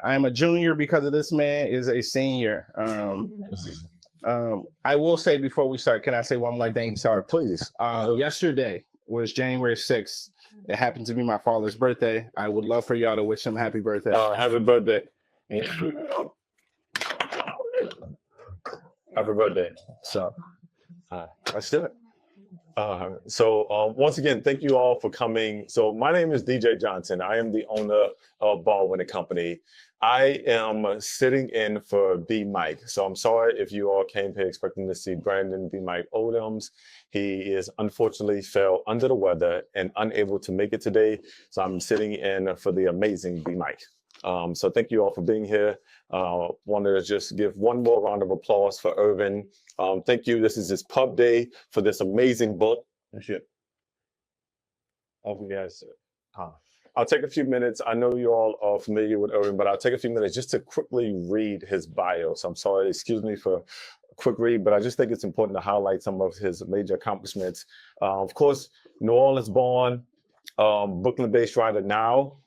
I am a junior because of this man is a senior. I will say before we start, can I say one more thing? Sorry, please. Yesterday was January 6th. It happened to be my father's birthday. I would love for y'all to wish him happy birthday. Happy birthday. Happy birthday. So let's do it. Once again, thank you all for coming. So my name is DJ Johnson. I am the owner of Baldwin Co. I am sitting in for B. Mike. So I'm sorry if you all came here expecting to see Brandon B. Mike Odoms. He is unfortunately fell under the weather and unable to make it today. So I'm sitting in for the amazing B. Mike. So thank you all for being here. Wanted to just give one more round of applause for Irvin. Thank you. This is his pub day for this amazing book. Yes. I'll take a few minutes. I know you all are familiar with Irvin, but I'll take a few minutes just to quickly read his bio. So I'm sorry, excuse me for a quick read, but I just think it's important to highlight some of his major accomplishments. Of course, New Orleans born, Brooklyn-based writer now.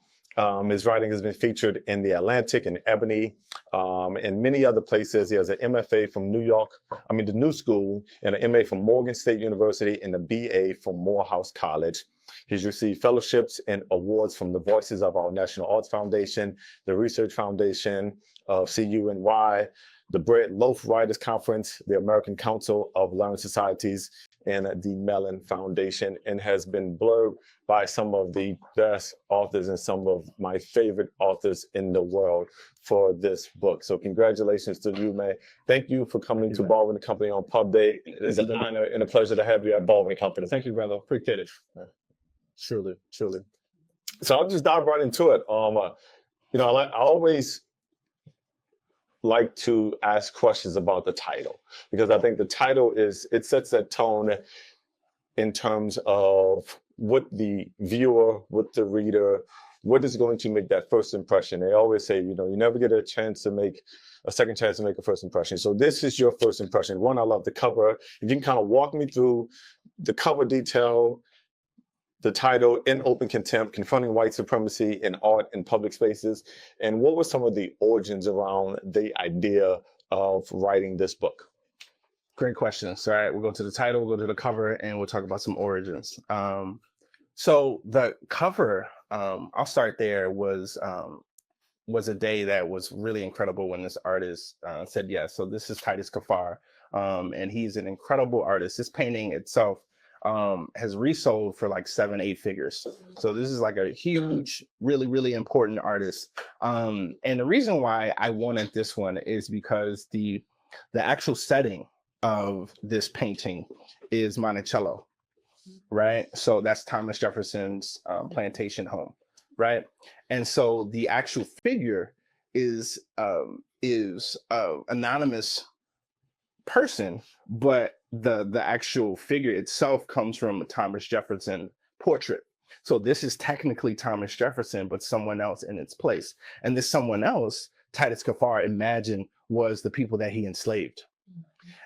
His writing has been featured in The Atlantic and Ebony, and many other places. He has an MFA from the New School, and an MA from Morgan State University, and a BA from Morehouse College. He's received fellowships and awards from the Voices of Our National Arts Foundation, the Research Foundation of CUNY, the Bread Loaf Writers Conference, the American Council of Learned Societies, and the Mellon Foundation, and has been blurbed by some of the best authors and some of my favorite authors in the world for this book. So congratulations to you, man. Thank you for coming to Baldwin Company on Pub Day. It's an honor and a pleasure to have you at Baldwin Company. Thank you, brother. Appreciate it. Surely. So I'll just dive right into it. I always like to ask questions about the title, because I think the title it sets that tone in terms of what the viewer, what the reader, what is going to make that first impression. They always say, you never get a second chance to make a first impression. So this is your first impression. One, I love the cover. If you can kind of walk me through the cover detail, the title, In Open Contempt, Confronting White Supremacy in Art and Public Spaces, and what were some of the origins around the idea of writing this book? Great questions. All right, we'll go to the title, we'll go to the cover, and we'll talk about some origins. So the cover, I'll start there, was a day that was really incredible when this artist said yes. So this is Titus Kaphar, and he's an incredible artist. This painting itself has resold for like 7-8 figures. So this is like a huge, really, really important artist. And the reason why I wanted this one is because the actual setting of this painting is Monticello, right? So that's Thomas Jefferson's plantation home, right? And so the actual figure is anonymous person, but the actual figure itself comes from a Thomas Jefferson portrait. So this is technically Thomas Jefferson, but someone else in its place. And this someone else, Titus Kaphar, imagined was the people that he enslaved.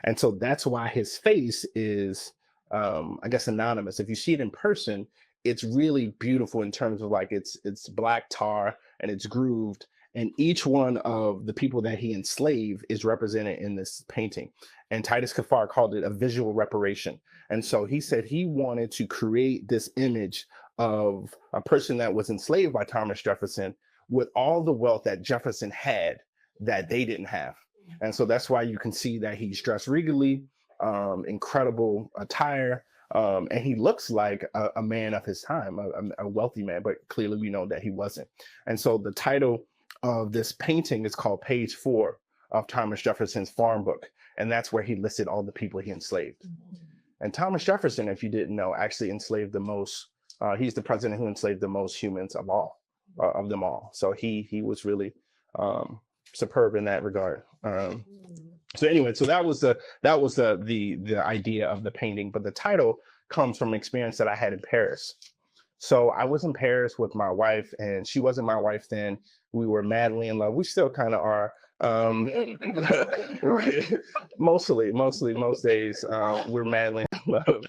And so that's why his face is, I guess, anonymous. If you see it in person, it's really beautiful in terms of like it's black tar and it's grooved. And each one of the people that he enslaved is represented in this painting. And Titus Kaphar called it a visual reparation. And so he said he wanted to create this image of a person that was enslaved by Thomas Jefferson with all the wealth that Jefferson had that they didn't have. And so that's why you can see that he's dressed regally, incredible attire, and he looks like a man of his time, a wealthy man, but clearly we know that he wasn't. And so the title of this painting is called Page 4 of Thomas Jefferson's farm book. And that's where he listed all the people he enslaved. And Thomas Jefferson, if you didn't know, actually enslaved the most, he's the president who enslaved the most humans of them all. So he was really superb in that regard. So anyway, so that was the idea of the painting, but the title comes from an experience that I had in Paris. So I was in Paris with my wife, and she wasn't my wife then. We were madly in love. We still kind of are. Mostly most days we're madly in love,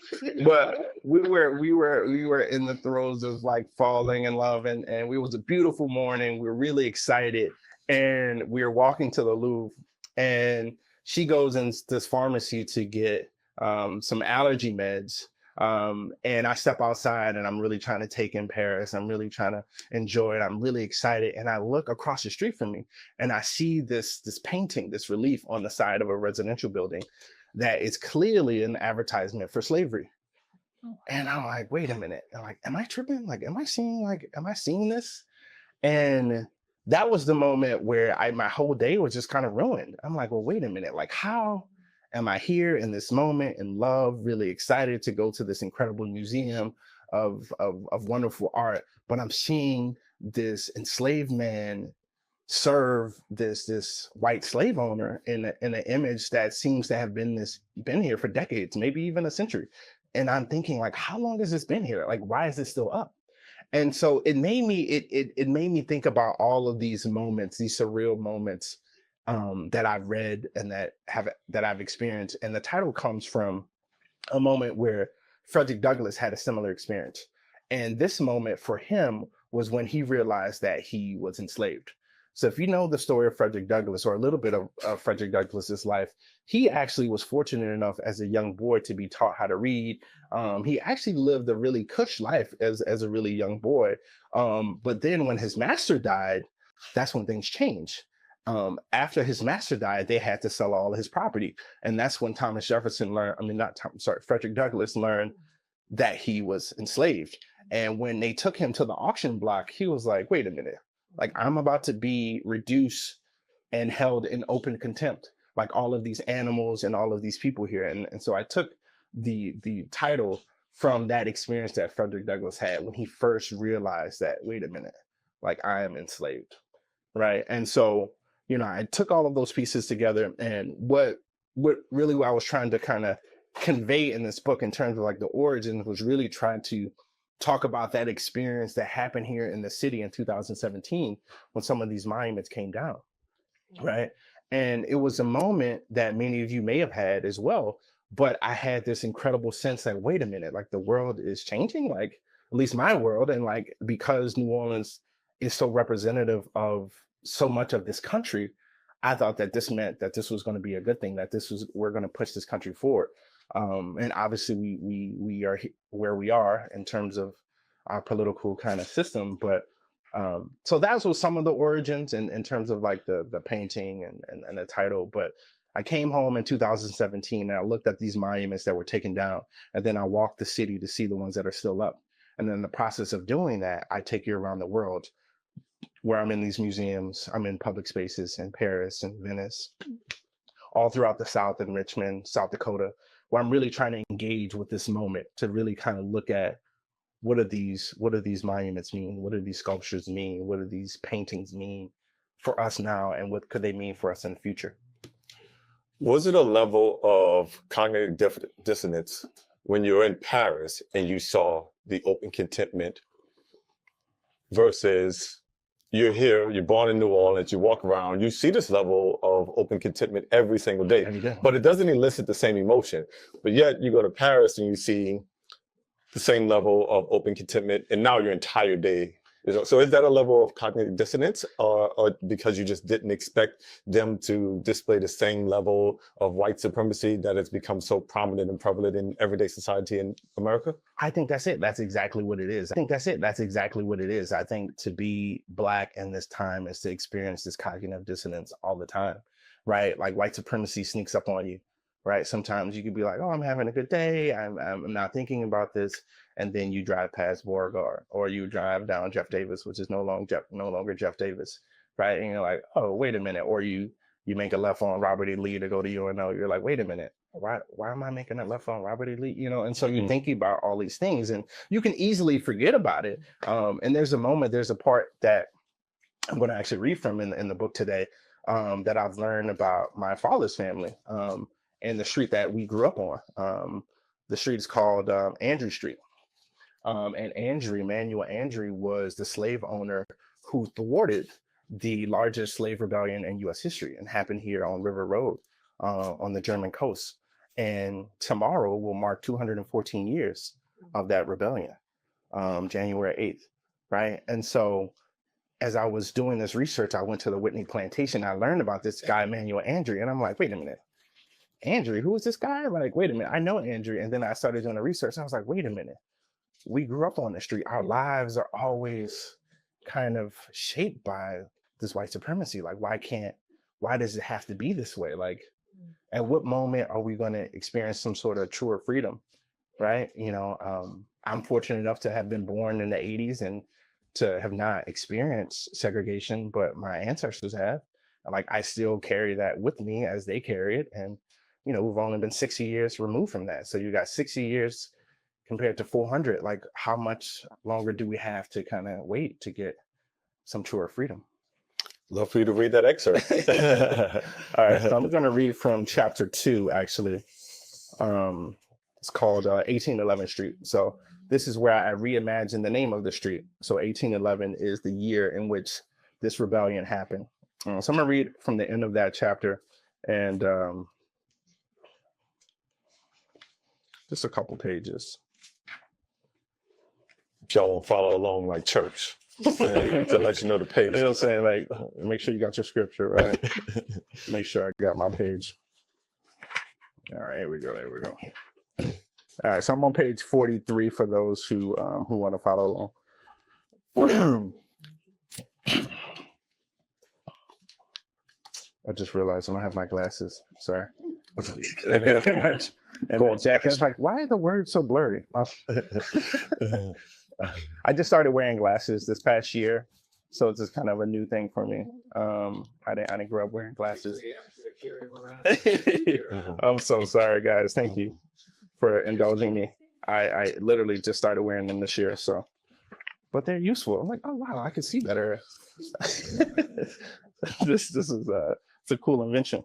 but we were in the throes of like falling in love, and it was a beautiful morning. We were really excited, And we were walking to the Louvre, and she goes in this pharmacy to get some allergy meds. And I step outside, and I'm really trying to take in Paris. I'm really trying to enjoy it. I'm really excited. And I look across the street from me, and I see this painting, this relief on the side of a residential building that is clearly an advertisement for slavery. And I'm like, wait a minute. I'm like, am I tripping? Like, am I seeing this? And that was the moment where my whole day was just kind of ruined. I'm like, well, wait a minute. Like, how am I here in this moment in love, really excited to go to this incredible museum of wonderful art, but I'm seeing this enslaved man serve this white slave owner in an image that seems to have been here for decades, maybe even a century. And I'm thinking, like, how long has this been here? Like, why is this still up? And so it made me think about all of these moments, these surreal moments that I've read and that I've experienced. And the title comes from a moment where Frederick Douglass had a similar experience. And this moment for him was when he realized that he was enslaved. So if you know the story of Frederick Douglass, or a little bit of Frederick Douglass's life, he actually was fortunate enough as a young boy to be taught how to read. He actually lived a really cush life as a really young boy. But then when his master died, that's when things changed. After his master died, they had to sell all of his property. And that's when Frederick Douglass learned that he was enslaved. And when they took him to the auction block, he was like, wait a minute, like, I'm about to be reduced and held in open contempt, like all of these animals and all of these people here. And so I took the title from that experience that Frederick Douglass had when he first realized that, wait a minute, like, I am enslaved, right? And so, I took all of those pieces together, and what I was trying to kind of convey in this book in terms of like the origins was really trying to talk about that experience that happened here in the city in 2017 when some of these monuments came down, right? And it was a moment that many of you may have had as well, but I had this incredible sense that, wait a minute, like, the world is changing, like, at least my world. And like, because New Orleans is so representative of so much of this country, I thought that this meant that this was going to be a good thing, that we're going to push this country forward. And obviously we are where we are in terms of our political kind of system. But so that was some of the origins in terms of like the painting and the title. But I came home in 2017 and I looked at these monuments that were taken down, and then I walked the city to see the ones that are still up. And then in the process of doing that, I take you around the world where I'm in these museums, I'm in public spaces in Paris and Venice, all throughout the South, in Richmond, South Dakota, where I'm really trying to engage with this moment, to really kind of look at what do these monuments mean? What do these sculptures mean? What do these paintings mean for us now? And what could they mean for us in the future? Was it a level of cognitive dissonance when you were in Paris and you saw the open contentment versus you're here, you're born in New Orleans, you walk around, you see this level of open contentment every single day, but it doesn't elicit the same emotion. But yet you go to Paris and you see the same level of open contentment, and now your entire day. So is that a level of cognitive dissonance, or because you just didn't expect them to display the same level of white supremacy that has become so prominent and prevalent in everyday society in America? I think that's it. That's exactly what it is. I think to be Black in this time is to experience this cognitive dissonance all the time, right? Like, white supremacy sneaks up on you, right? Sometimes you could be like, oh, I'm having a good day, I'm not thinking about this. And then you drive past Beauregard, or you drive down Jeff Davis, which is no longer Jeff Davis, right? And you're like, oh, wait a minute. Or you make a left on Robert E. Lee to go to UNO. You're like, wait a minute, why am I making a left on Robert E. Lee? And so you're thinking about all these things, and you can easily forget about it. And there's a part that I'm going to actually read from in the book today, that I've learned about my father's family, and the street that we grew up on. The street is called Andrew Street. And Emmanuel Andrew was the slave owner who thwarted the largest slave rebellion in U.S. history, and happened here on River Road, on the German coast. And tomorrow will mark 214 years of that rebellion, January 8th, right? And so as I was doing this research, I went to the Whitney Plantation. I learned about this guy, Emmanuel Andrew, and I'm like, wait a minute, Andrew, who is this guy? Like, wait a minute, I know Andrew. And then I started doing the research, and I was like, wait a minute, we grew up on the street. Our lives are always kind of shaped by this white supremacy. Like, why does it have to be this way? Like, at what moment are we going to experience some sort of truer freedom? Right? I'm fortunate enough to have been born in the 80s and to have not experienced segregation, but my ancestors have. Like, I still carry that with me as they carry it. And, we've only been 60 years removed from that. So you got 60 years compared to 400. Like, how much longer do we have to kind of wait to get some truer freedom? Love for you to read that excerpt. All right, so I'm going to read from chapter 2, actually. It's called 1811 Street. So this is where I reimagined the name of the street. So 1811 is the year in which this rebellion happened. So I'm going to read from the end of that chapter, and just a couple pages. Y'all won't follow along like church. To let you know the page. They'll say, like, make sure you got your scripture, right? Make sure I got my page. All right, here we go. There we go. All right, so I'm on page 43 for those who want to follow along. I just realized I don't have my glasses. Sorry. And Jack is like, why are the words so blurry? I just started wearing glasses this past year, so it's just kind of a new thing for me. I didn't grow up wearing glasses. I'm so sorry, guys. Thank you for indulging me. I literally just started wearing them this year, but they're useful. I'm like, oh wow, I can see better. This is it's a cool invention.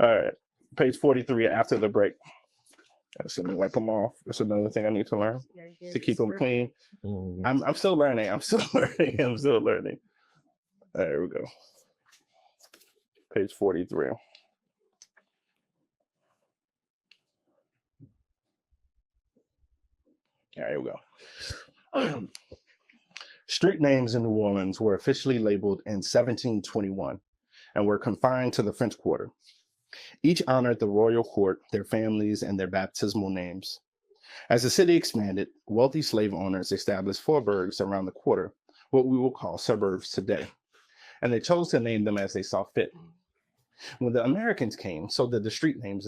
All right, page 43 after the break. Let me wipe them off. That's another thing I need to learn to keep them clean. I'm still learning. I'm still learning. There we go. Page 43. Here we go. Street names in New Orleans were officially labeled in 1721 and were confined to the French Quarter. Each honored the royal court, their families, and their baptismal names. As the city expanded, wealthy slave owners established faubourgs around the quarter, what we will call suburbs today, and they chose to name them as they saw fit. When the Americans came, so did the street names